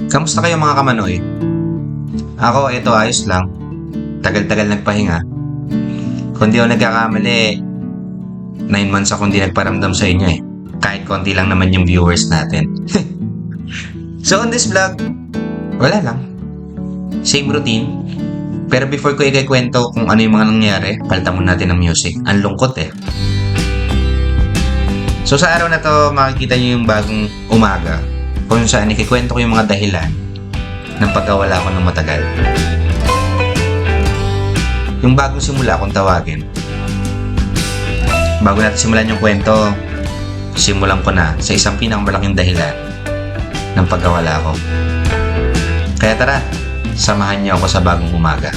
Kamusta kayo mga kamanoy? Ako, ito ayos lang. Tagal-tagal nagpahinga. Kung di ako nagkakamali, 9 months ako hindi nagparamdam sa inyo eh. Kahit konti lang naman yung viewers natin. So on this vlog, wala lang. Same routine. Pero before ko ikikwento kung ano yung mga nangyari, palitan muna natin ng music. Ang lungkot eh. So sa araw na to, makikita nyo yung bagong umaga kung saan ikikwento ko yung mga dahilan ng pagkawala ko ng matagal. Yung bagong simula kung tawagin. Bago natin simulan yung kwento, simulan ko na sa isang pinakamalaking dahilan ng pagkawala ko. Kaya tara, samahan niyo ako sa bagong umaga.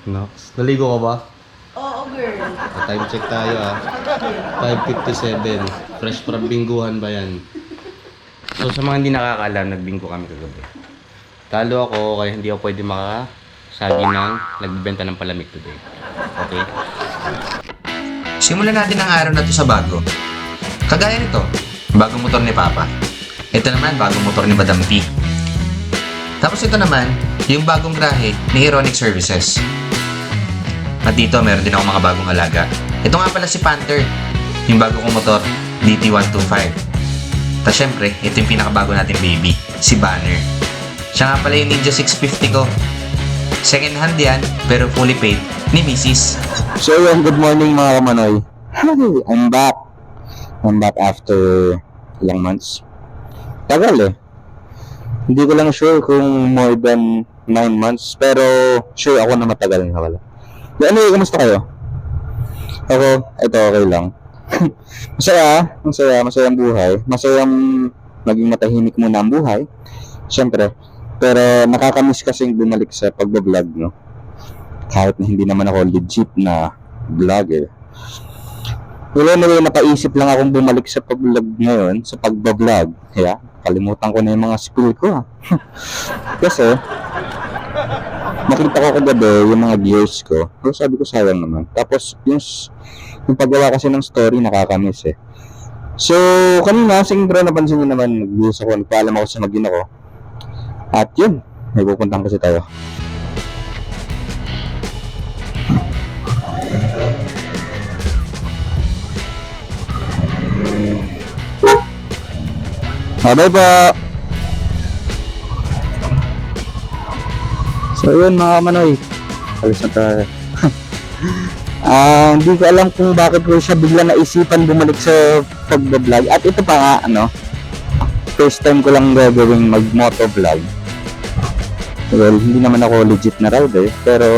Nox, naligo ka ba? Oo, girl. Time check tayo 5:57. Fresh from bingguhan ba yan? So sa mga hindi nakakaalam, nagbinggo kami kagabi. Talo ako kaya hindi ako pwede makasagi ng nagbibenta ng palamig today. Okay? Simulan natin ang araw na to sa bago. Kagaya nito, bagong motor ni Papa. Ito naman, bagong motor ni Madam P. Tapos ito naman, yung bagong grahe ni Ironic Services. At dito, meron din ako mga bagong alaga. Ito nga pala si Panther, yung bago kong motor, DT125. Tapos syempre, ito yung pinakabago nating baby, si Banner. Siya nga pala yung Ninja 650 ko. Second hand yan, pero fully paid ni Mrs. So yun, good morning mga kamanoy. I'm back. I'm back after ilang months. Tagal eh. Hindi ko lang sure kung more than 9 months. Pero sure ako na matagal na wala. Anyway, kamusta kayo? Ako, ito okay lang. Masayang buhay. Masayang naging matahimik muna ang buhay. Siyempre. Pero nakakamiss kasing bumalik sa pagbablog, no? Kahit na hindi naman ako legit na vlogger. Well, anyway, napaisip lang akong bumalik sa pag-vlog ngayon, sa pagbablog. Kaya, kalimutan ko na yung mga spill ko. Kasi, nakita ko kagabi yung mga views ko. Pero sabi ko, sayang naman. Tapos, yung paggawa kasi ng story, nakakamiss eh. So, kanina, siyempre napansin nyo naman, nag-views ako, nagpaalam ako sa mag-ina ko. At yun, may pupuntahan kasi tayo. Bye po! So yun mga manoy, alis na tayo. Hindi ko alam kung bakit ko siya bigla naisipan bumalik sa pagbablog. At ito pa nga, first time ko lang gagawing mag-motovlog. Well, hindi naman ako legit na rider, pero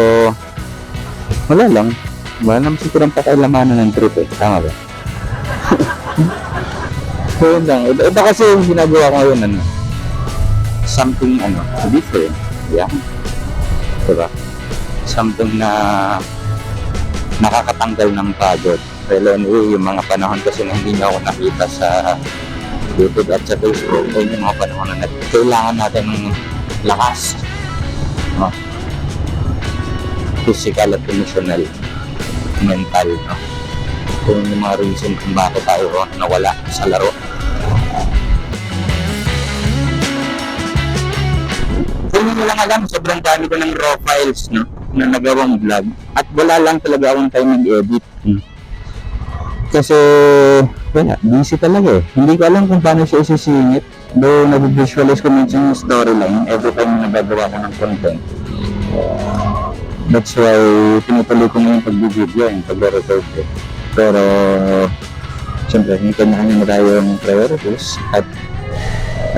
wala lang. Wala naman siguro ang pakailanganan ng trip eh. Tama ba? So yun lang. Iba kasi yung ginagawa ko ngayon, something, different. Yeah. Diba? Something na nakakatanggal ng pagod. Well, anyway, yung mga panahon kasi na hindi niyo ako nakita sa YouTube at sa Facebook, yung mga panahon na kailangan natin ng lakas. No? Physical at emotional, mental, no? Kung yung mga reason kung bakit tayo nawala sa laro. Kung hindi lang alam, sobrang dami ko ng raw files, no, na nagawang vlog. At wala lang talaga akong time mag-edit. Kasi, wala, busy talaga eh. Hindi ko alam kung paano siya isisingit. Though, nag-visualize ko minsan yung storyline every time na nagagawa ko ng content. That's why, tinutuloy ko ngayon pag-video, yung pag-record ko. Pero, siyempre, hindi kanya-kanya na tayong priorities. At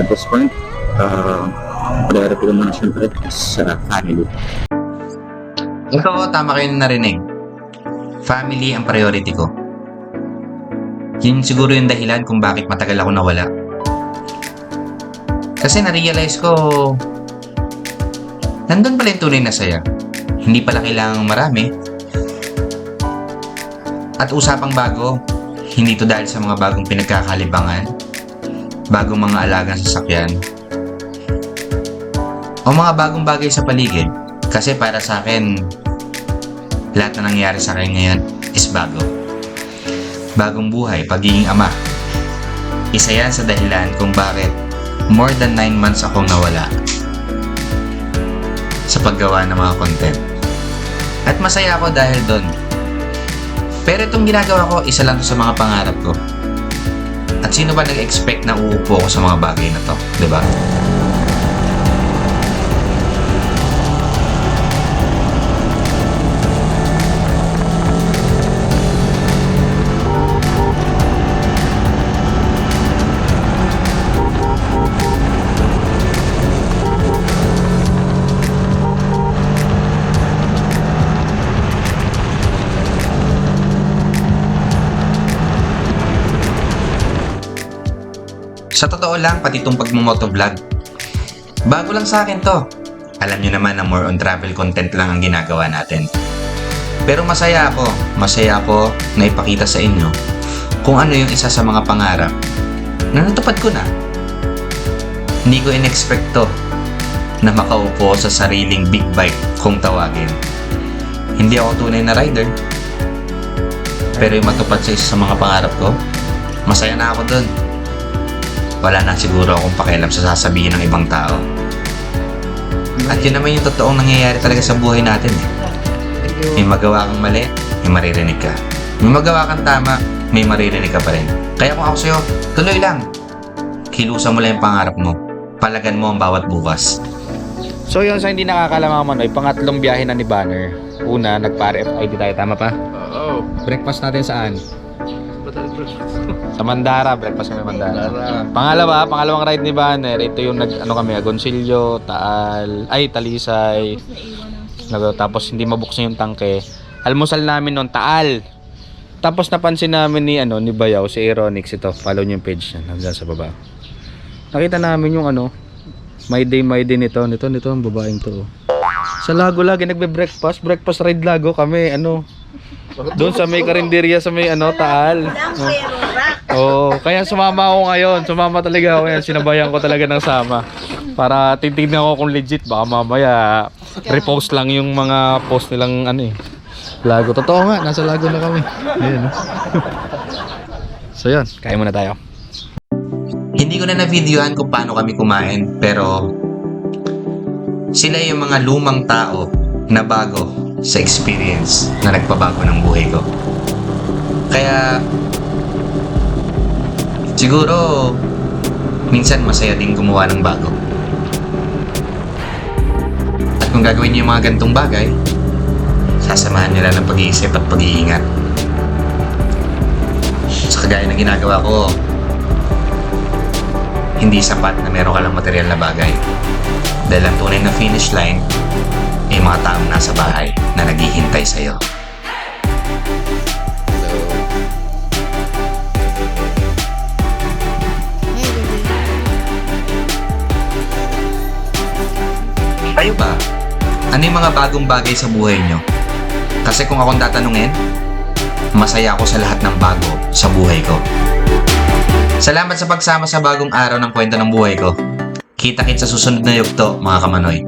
this point, priority ko muna siyempre sa family. Ikaw, tama kayo narinig. Family ang priority ko. Yun siguro yung dahilan kung bakit matagal ako nawala. Kasi na-realize ko, nandun pala yung tunay na saya. Hindi pala kailangang marami. At usapang bago, hindi to dahil sa mga bagong pinagkakalibangan, bagong mga alagang sasakyan, o mga bagong bagay sa paligid. Kasi para sa akin, lahat na nangyari sa akin ngayon is bago. Bagong buhay, pagiging ama. Isa yan sa dahilan kung bakit more than 9 months akong nawala sa paggawa ng mga content. At masaya ako dahil doon. Pero itong ginagawa ko, isa lang to sa mga pangarap ko. At sino ba nag-expect na uupo ako sa mga bagay na to? Diba? Sa totoo lang, pati itong pagmumotovlog, bago lang sa akin to. Alam nyo naman na more on travel content lang ang ginagawa natin. Pero masaya ako na ipakita sa inyo kung ano yung isa sa mga pangarap na natupad ko na. Hindi ko in-expect to na makaupo sa sariling big bike kung tawagin. Hindi ako tunay na rider. Pero yung matupad sa isa sa mga pangarap ko, masaya na ako dun. Wala na siguro akong pakialam sa sasabihin ng ibang tao. At yun naman yung totoong nangyayari talaga sa buhay natin eh. May magawa kang mali, may maririnig ka. May magawa kang tama, may maririnig ka pa rin. Kaya kung ako sa'yo, tuloy lang. Kilusan mo lang yung pangarap mo. Palagan mo ang bawat bukas. So yun, sa hindi nakakalam mga Manoy, pangatlong biyahe na ni Banner. Una, nagpa-RFID tayo, tama pa? Oo. Breakfast natin saan? Sa Mandara, breakfast kami Mandara. Pangalawang ride ni Banner, ito yung kami, Agoncillo, Talisay. Tapos hindi mabuksan yung tangke. Almusal namin noon, Taal. Tapos napansin namin ni Bayaw, si Aeronix, ito, follow niyo yung page niya, nandiyan sa baba. Nakita namin yung My Day nito, ang babaeng to. Sa Lago lagi breakfast ride Lago kami, doon sa may karinderya sa may Taal. Oh, kaya sumama ako ngayon. Sumama talaga ako ngayon. Sinabayan ko talaga ng sama. Para titignan ko kung legit. Baka mamaya repost lang yung mga post nilang Lago. Totoo nga, nasa Lago na kami. Ayan. So yun, kaya muna tayo. Hindi ko na na-videohan kung paano kami kumain, pero sila yung mga lumang tao na bago sa experience na nagpabago ng buhay ko. Kaya siguro minsan masaya din gumawa ng bago. At kung gagawin niyo yung mga gantong bagay, sasamahan nila ng pag-iisip at pag-iingat. Sa kagaya ng ginagawa ko, hindi sapat na meron ka lang material na bagay. Dahil ang tunay na finish line ay mga taong nasa bahay na naghihintay sa'yo. Kayo ba? Ano yung mga bagong bagay sa buhay nyo? Kasi kung akong tatanungin, masaya ako sa lahat ng bago sa buhay ko. Salamat sa pagsama sa bagong araw ng kwento ng buhay ko. Kita-kits sa susunod na yugto, mga kamanoy.